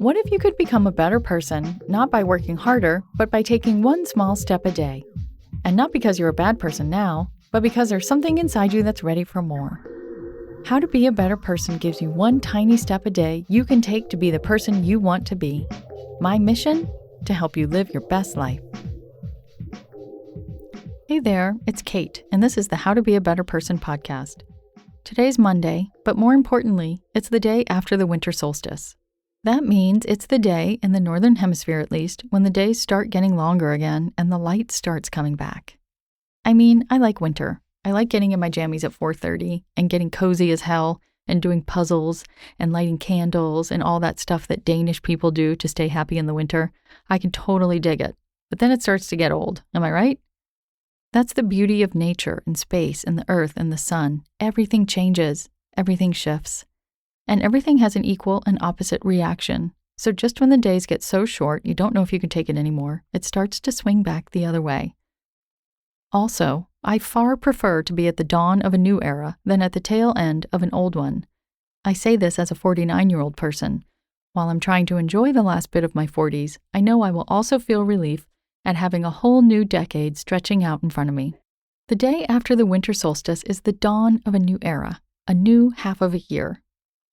What if you could become a better person, not by working harder, but by taking one small step a day? And not because you're a bad person now, but because there's something inside you that's ready for more. How to be a better person gives you one tiny step a day you can take to be the person you want to be. My mission? To help you live your best life. Hey there, it's Kate, and this is the How to Be a Better Person podcast. Today's Monday, but more importantly, it's the day after the winter solstice. That means it's the day, in the Northern Hemisphere at least, when the days start getting longer again and the light starts coming back. I mean, I like winter. I like getting in my jammies at 4:30 and getting cozy as hell and doing puzzles and lighting candles and all that stuff that Danish people do to stay happy in the winter. I can totally dig it. But then it starts to get old, am I right? That's the beauty of nature and space and the earth and the sun. Everything changes, everything shifts. And everything has an equal and opposite reaction. So just when the days get so short you don't know if you can take it anymore, it starts to swing back the other way. Also, I far prefer to be at the dawn of a new era than at the tail end of an old one. I say this as a 49-year-old person. While I'm trying to enjoy the last bit of my 40s, I know I will also feel relief at having a whole new decade stretching out in front of me. The day after the winter solstice is the dawn of a new era, a new half of a year.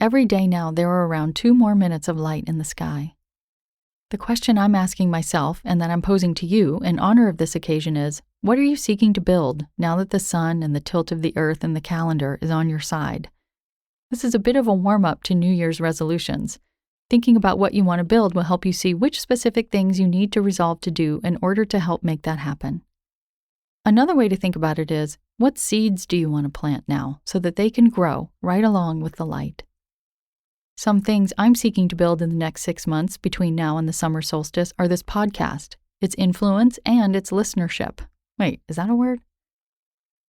Every day now there are around 2 more minutes of light in the sky. The question I'm asking myself, and that I'm posing to you in honor of this occasion is, what are you seeking to build now that the sun and the tilt of the earth and the calendar is on your side? This is a bit of a warm-up to New Year's resolutions. Thinking about what you want to build will help you see which specific things you need to resolve to do in order to help make that happen. Another way to think about it is, what seeds do you want to plant now so that they can grow right along with the light? Some things I'm seeking to build in the next 6 months between now and the summer solstice are this podcast, its influence, and its listenership. Wait, is that a word?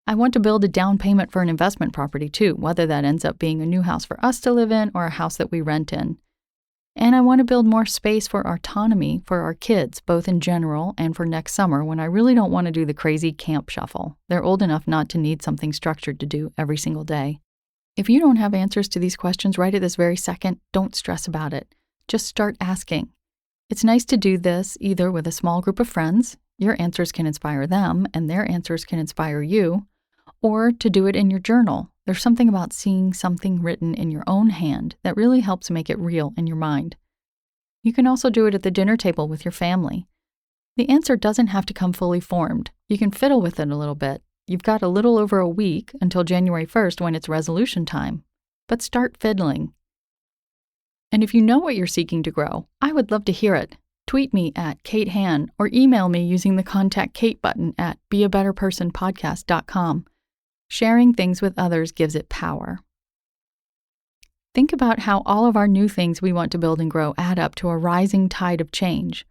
I want to build a down payment for an investment property too, whether that ends up being a new house for us to live in or a house that we rent in. And I want to build more space for autonomy for our kids, both in general and for next summer when I really don't want to do the crazy camp shuffle. They're old enough not to need something structured to do every single day. If you don't have answers to these questions right at this very second, don't stress about it. Just start asking. It's nice to do this either with a small group of friends, your answers can inspire them and their answers can inspire you, or to do it in your journal. There's something about seeing something written in your own hand that really helps make it real in your mind. You can also do it at the dinner table with your family. The answer doesn't have to come fully formed. You can fiddle with it a little bit. You've got a little over a week until January 1st when it's resolution time. But start fiddling. And if you know what you're seeking to grow, I would love to hear it. Tweet me at Kate Han or email me using the Contact Kate button at beabetterpersonpodcast.com. Sharing things with others gives it power. Think about how all of our new things we want to build and grow add up to a rising tide of change.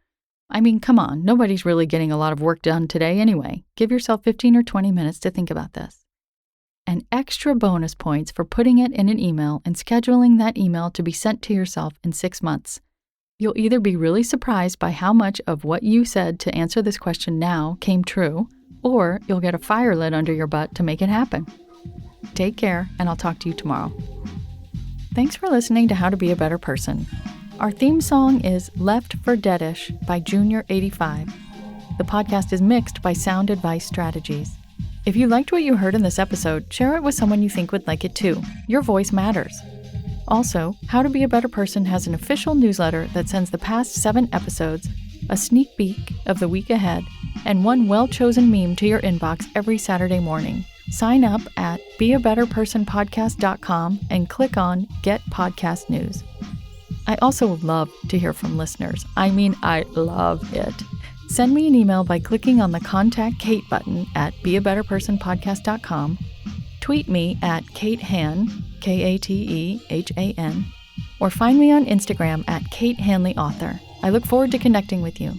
I mean, come on, nobody's really getting a lot of work done today anyway. Give yourself 15 or 20 minutes to think about this. And extra bonus points for putting it in an email and scheduling that email to be sent to yourself in 6 months. You'll either be really surprised by how much of what you said to answer this question now came true, or you'll get a fire lit under your butt to make it happen. Take care, and I'll talk to you tomorrow. Thanks for listening to How to Be a Better Person. Our theme song is Left for Deadish by Junior85. The podcast is mixed by Sound Advice Strategies. If you liked what you heard in this episode, share it with someone you think would like it too. Your voice matters. Also, How to Be a Better Person has an official newsletter that sends the past 7 episodes, a sneak peek of the week ahead, and one well-chosen meme to your inbox every Saturday morning. Sign up at beabetterpersonpodcast.com and click on Get Podcast News. I also love to hear from listeners. I mean, I love it. Send me an email by clicking on the Contact Kate button at beabetterpersonpodcast.com. Tweet me at Kate Han, Katehan, or find me on Instagram at Kate Hanley Author. I look forward to connecting with you.